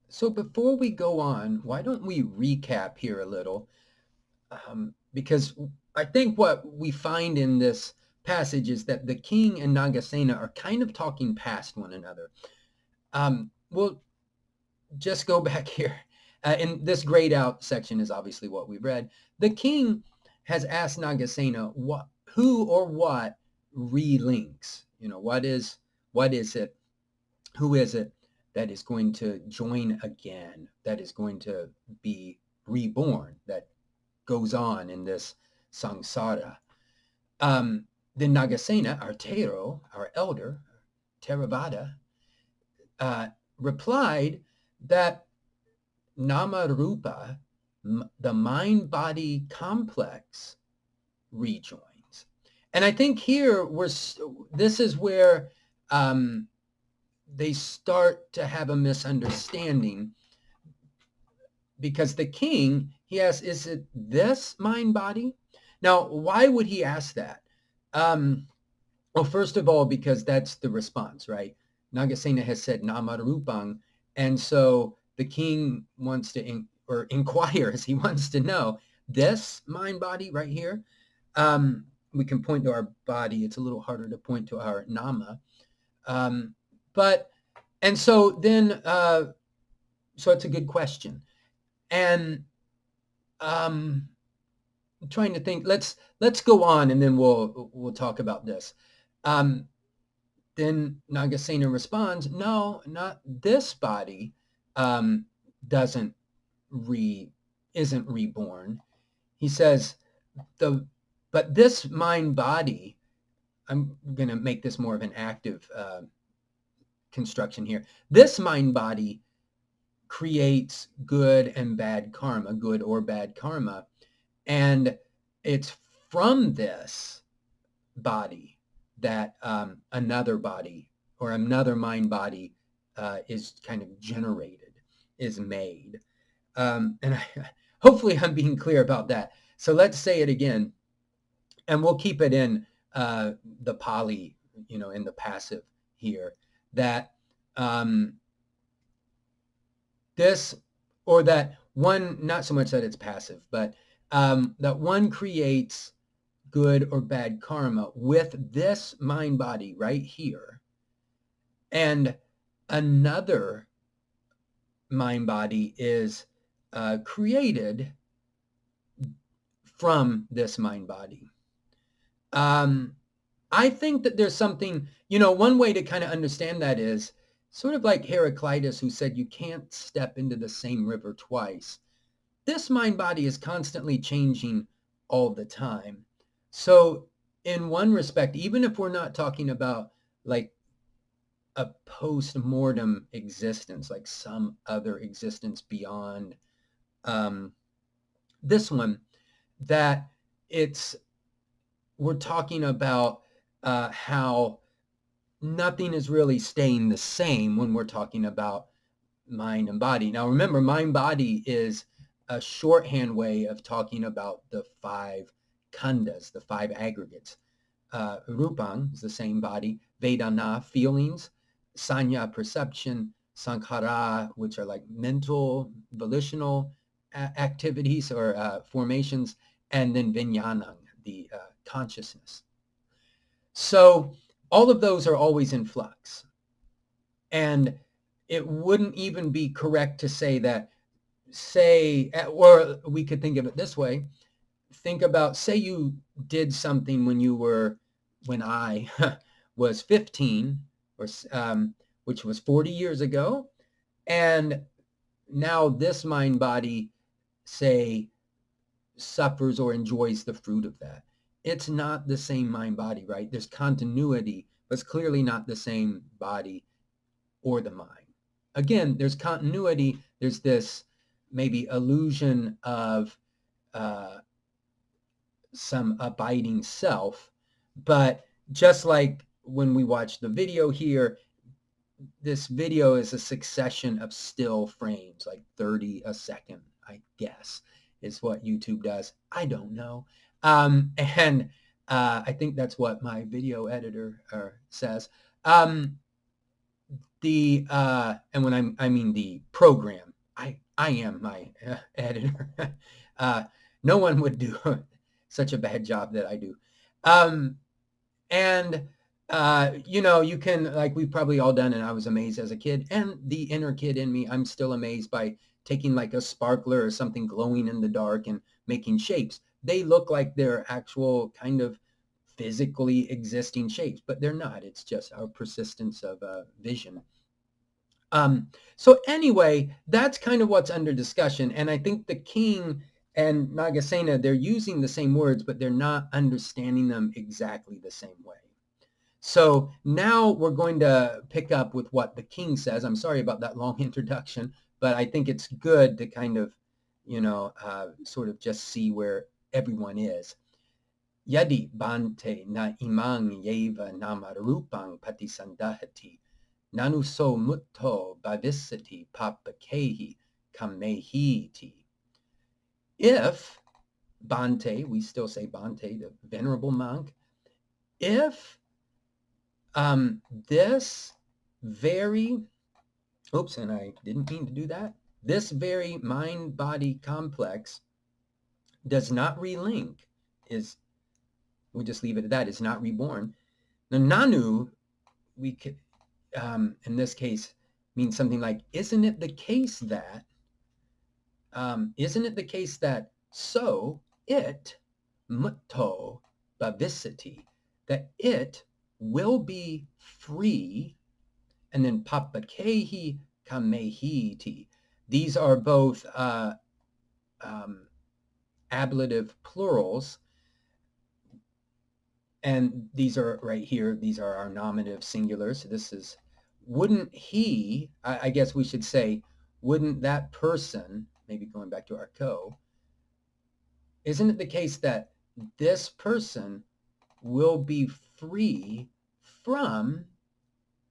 So before we go on, why don't we recap here a little? Because I think what we find in this passage is that the king and Nagasena are kind of talking past one another. We'll just go back here. In this grayed out section is obviously what we've read. The king has asked Nagasena who or what relinks. What is it? Who is it that is going to join again? That is going to be reborn? That goes on in this samsara. Then Nagasena, our Tero, our elder, Theravada, replied that nāmarūpaṃ, the mind-body complex, rejoins. And I think here this is where they start to have a misunderstanding, because the king, he asks, is it this mind-body? Now, why would he ask that? Well, first of all, because that's the response, right? Nagasena has said nāmarūpaṃ, and so the king wants to inquires, he wants to know, this mind-body right here? We can point to our body. It's a little harder to point to our nama. So it's a good question. And I'm trying to think. Let's go on, and then we'll talk about this. Then Nagasena responds, "No, not this body. Isn't reborn." He says, but this mind body. I'm going to make this more of an active construction here. This mind body creates good and bad karma, good or bad karma. And it's from this body that another body or another mind body is kind of generated, is made. Hopefully I'm being clear about that. So let's say it again, and we'll keep it in the Pali, in the passive here, that this, or that one, not so much that it's passive, but that one creates good or bad karma with this mind body right here, and another mind body is created from this mind body. I think that there's something, one way to kind of understand that is sort of like Heraclitus, who said you can't step into the same river twice. This mind body is constantly changing all the time. So in one respect, even if we're not talking about like a post-mortem existence, like some other existence beyond this one, that we're talking about how nothing is really staying the same when we're talking about mind and body. Now, remember, mind-body is a shorthand way of talking about the 5 khandas, the 5 aggregates. Rupang is the same body, Vedana, feelings, Sanya, perception, Sankhara, which are like mental, volitional activities or formations, and then Vijnana, the consciousness. So all of those are always in flux. And it wouldn't even be correct to say that, or we could think of it this way. Think about, say you did something when I was 15, or which was 40 years ago. And now this mind body, say, suffers or enjoys the fruit of that. It's not the same mind body, right? There's continuity, but it's clearly not the same body or the mind. Again, there's continuity. There's this maybe illusion of some abiding self. But just like when we watch the video here, this video is a succession of still frames, like 30 a second, I guess, is what YouTube does. I don't know. And I think that's what my video editor says. the and when I mean the program, I am my editor. uh, no one would do such a bad job that I do. And you know, you can, like we've probably all done, and I was amazed as a kid, and the inner kid in me, I'm still amazed by taking like a sparkler or something glowing in the dark and making shapes. They look like they're actual kind of physically existing shapes, but they're not. It's just our persistence of vision. So anyway, that's kind of what's under discussion. And I think the king and Nagasena, they're using the same words, but they're not understanding them exactly the same way. So now we're going to pick up with what the king says. I'm sorry about that long introduction, but I think it's good to kind of, you know, sort of just see where everyone is. Yadi bante na imang yeva nāmarūpaṃ Paṭisandahati nanuso mutto bhavisati papakehi kamehiti. If Bante, we still say Bante, the venerable monk, if this very, oops, and I didn't mean to do that, this very mind-body complex does not relink, we'll just leave it at that, is not reborn. The nanu, we could, in this case, means something like, isn't it the case that, so it, mutto bhavisati, that it will be free, and then papakehi kamehiti. These are both ablative plurals, and these are right here. These are our nominative singulars. This is, wouldn't he, I guess we should say, wouldn't that person, maybe going back to our isn't it the case that this person will be free from,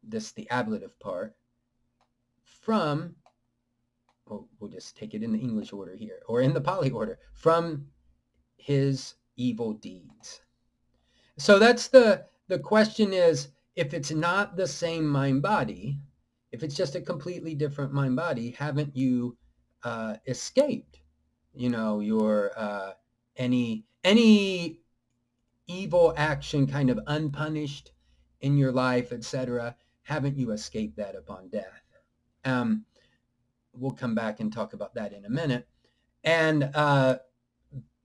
this the ablative part, from, we'll just take it in the English order here, or in the Pali order, from his evil deeds. So that's the question is, if it's not the same mind body, if it's just a completely different mind body, haven't you escaped, you know, your any evil action kind of unpunished in your life, etc.? Haven't you escaped that upon death? We'll come back and talk about that in a minute. And but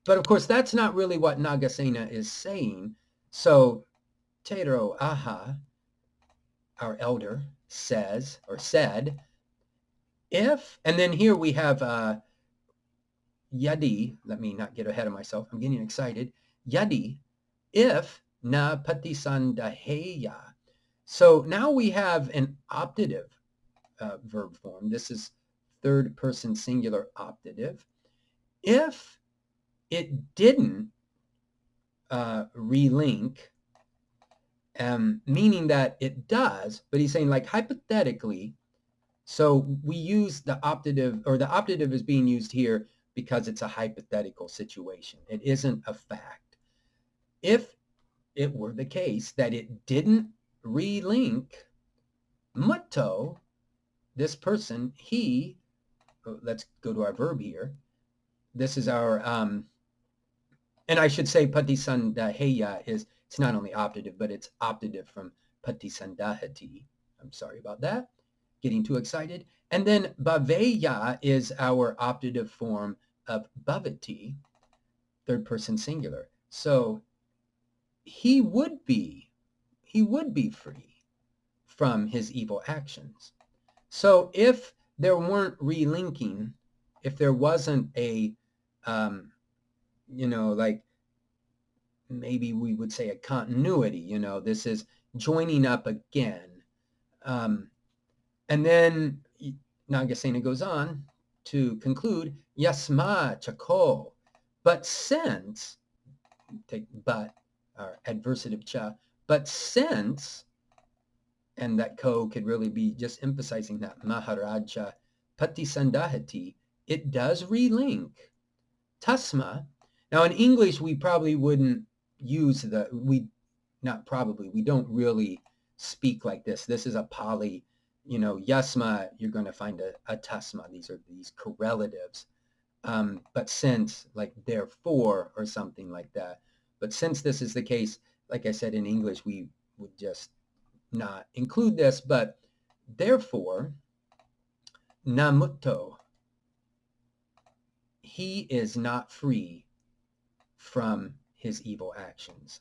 of course, that's not really what Nagasena is saying. So Tero Aha, our elder, says, or said, if, and then here we have Yadi, let me not get ahead of myself, I'm getting excited. Yadi, if na Paṭisandaheya. So now we have an optative verb form. This is third person singular optative. If it didn't relink, meaning that it does, but he's saying, like, hypothetically, so we use the optative, or the optative is being used here because it's a hypothetical situation. It isn't a fact. If it were the case that it didn't relink, mutto, this person, he, let's go to our verb here. This is our, and I should say Paṭisandaheya is, it's not only optative, but it's optative from Paṭisandahati. I'm sorry about that. Getting too excited. And then bhaveya is our optative form of bhavati, third person singular. So he would be free from his evil actions. So if there weren't relinking, if there wasn't a, you know, like maybe we would say a continuity, you know, this is joining up again. And then Nagasena goes on to conclude, yasma chako, but since, take but, our adversative cha, but since, and that ko could really be just emphasizing that Maharaja Paṭisandahati, it does relink. Tasma, now in English we probably wouldn't use we don't really speak like this. This is a Pali, yasma, you're going to find a tasma. These are these correlatives. But since, like therefore, or something like that. But since this is the case, like I said, in English, we would just not include this. But therefore, namuto, he is not free from his evil actions.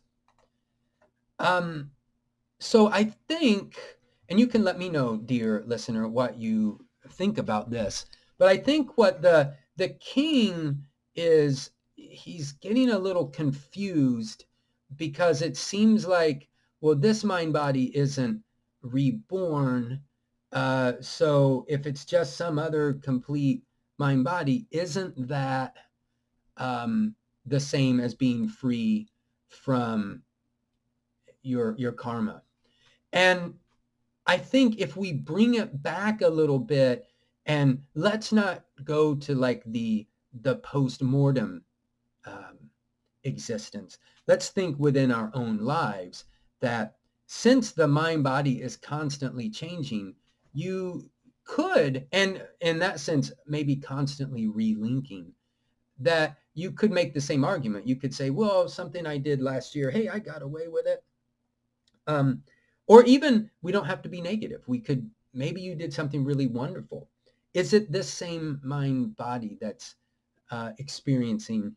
So I think, and you can let me know, dear listener, what you think about this, but I think what the king is, he's getting a little confused, because it seems like, well, this mind body isn't reborn. So if it's just some other complete mind body, isn't that the same as being free from your karma? And I think if we bring it back a little bit, and let's not go to like the post-mortem existence. Let's think within our own lives that since the mind body is constantly changing, you could, and in that sense, maybe constantly relinking, that you could make the same argument. You could say, well, something I did last year, hey, I got away with it. Or even, we don't have to be negative. We could, maybe you did something really wonderful. Is it this same mind body that's experiencing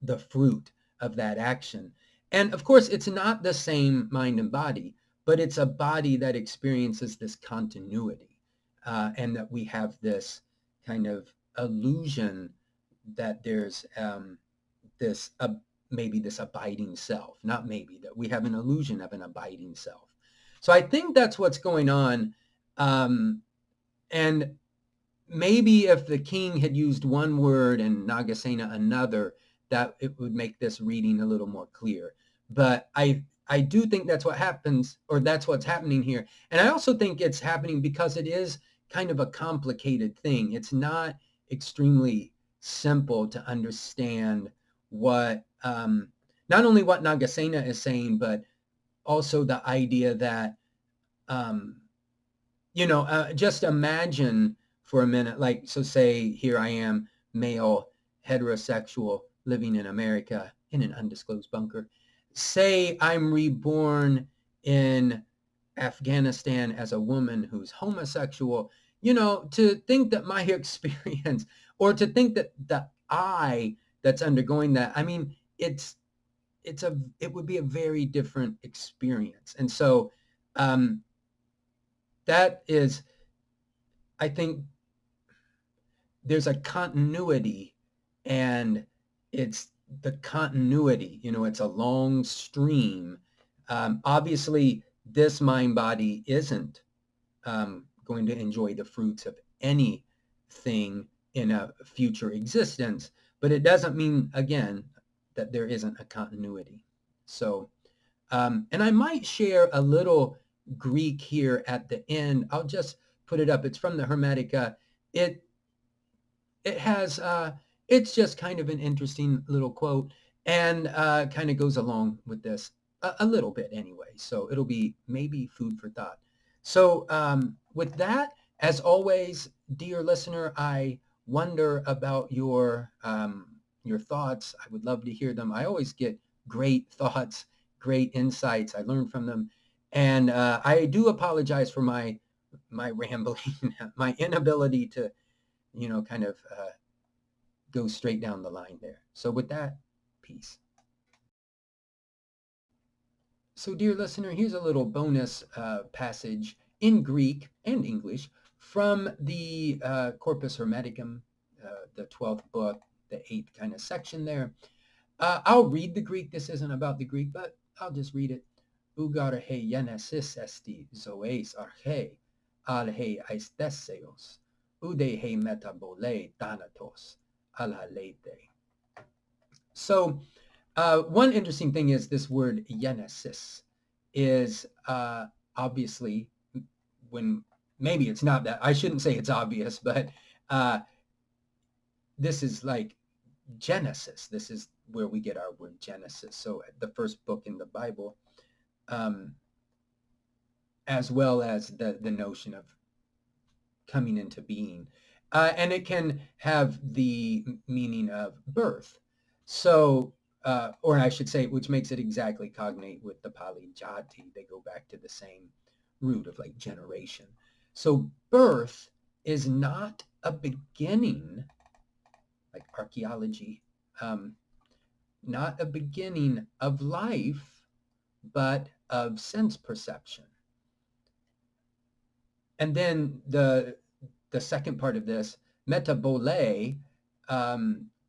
the fruit of that action? And of course, it's not the same mind and body, but it's a body that experiences this continuity, and that we have this kind of illusion that there's this maybe this abiding self, not maybe, that we have an illusion of an abiding self. So I think that's what's going on. And maybe if the king had used one word and Nagasena another, that it would make this reading a little more clear. But I do think that's what happens, or that's what's happening here. And I also think it's happening because it is kind of a complicated thing. It's not extremely simple to understand what, not only what Nagasena is saying, but also the idea that, just imagine for a minute, like, so say here I am, male, heterosexual, living in America in an undisclosed bunker. Say I'm reborn in Afghanistan as a woman who's homosexual. To think that my experience, or to think that the I that's undergoing that, I mean, it would be a very different experience. And so that is, I think there's a continuity, and it's the continuity, it's a long stream. Obviously, this mind body isn't going to enjoy the fruits of anything in a future existence, but it doesn't mean, again, that there isn't a continuity. So, and I might share a little Greek here at the end. I'll just put it up. It's from the Hermetica. It has, it's just kind of an interesting little quote, and kind of goes along with this a little bit anyway. So it'll be maybe food for thought. So with that, as always, dear listener, I wonder about your thoughts. I would love to hear them. I always get great thoughts, great insights. I learn from them. And I do apologize for my rambling, my inability to, kind of go straight down the line there. So with that, peace. So dear listener, here's a little bonus passage in Greek and English from the Corpus Hermeticum, the 12th book, the 8th kind of section there. I'll read the Greek. This isn't about the Greek, but I'll just read it. Ugar he genesis esti zoes arche, al he aestheseos, ude he metabole thanatos, al halete. So one interesting thing is this word genesis is obviously, when maybe it's not that, I shouldn't say it's obvious, but this is like Genesis. This is where we get our word Genesis. So the first book in the Bible, as well as the notion of coming into being. And it can have the meaning of birth. So, or I should say, which makes it exactly cognate with the Pali jati. They go back to the same root of like generation. So birth is not a beginning, like archaeology, um, not a beginning of life, but of sense perception. And then the second part of this, metabole,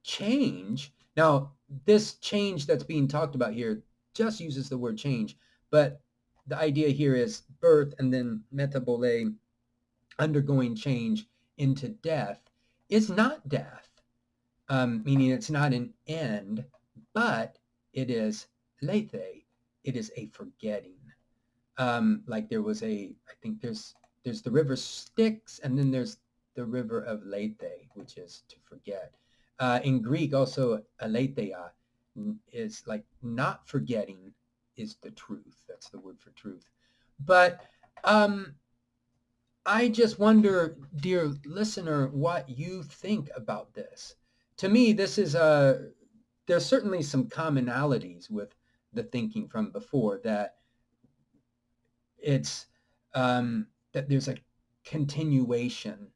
change. Now, this change that's being talked about here just uses the word change, but the idea here is birth and then metabole, undergoing change into death, is not death, meaning it's not an end, but it is lethe. It is a forgetting. Like there was I think there's the river Styx, and then there's the river of Lethe, which is to forget. In Greek, also aletheia is like not forgetting is the truth. That's the word for truth. But I just wonder, dear listener, what you think about this. To me, this is there's certainly some commonalities with the thinking from before, that it's that there's a continuation,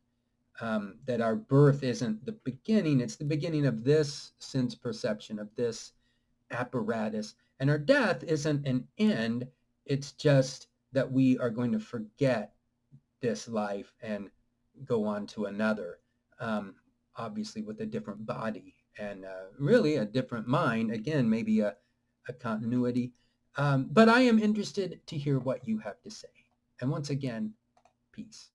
that our birth isn't the beginning, it's the beginning of this sense perception, of this apparatus, and our death isn't an end, it's just that we are going to forget this life and go on to another, obviously with a different body and really a different mind, again, maybe a continuity. But I am interested to hear what you have to say. And once again, peace.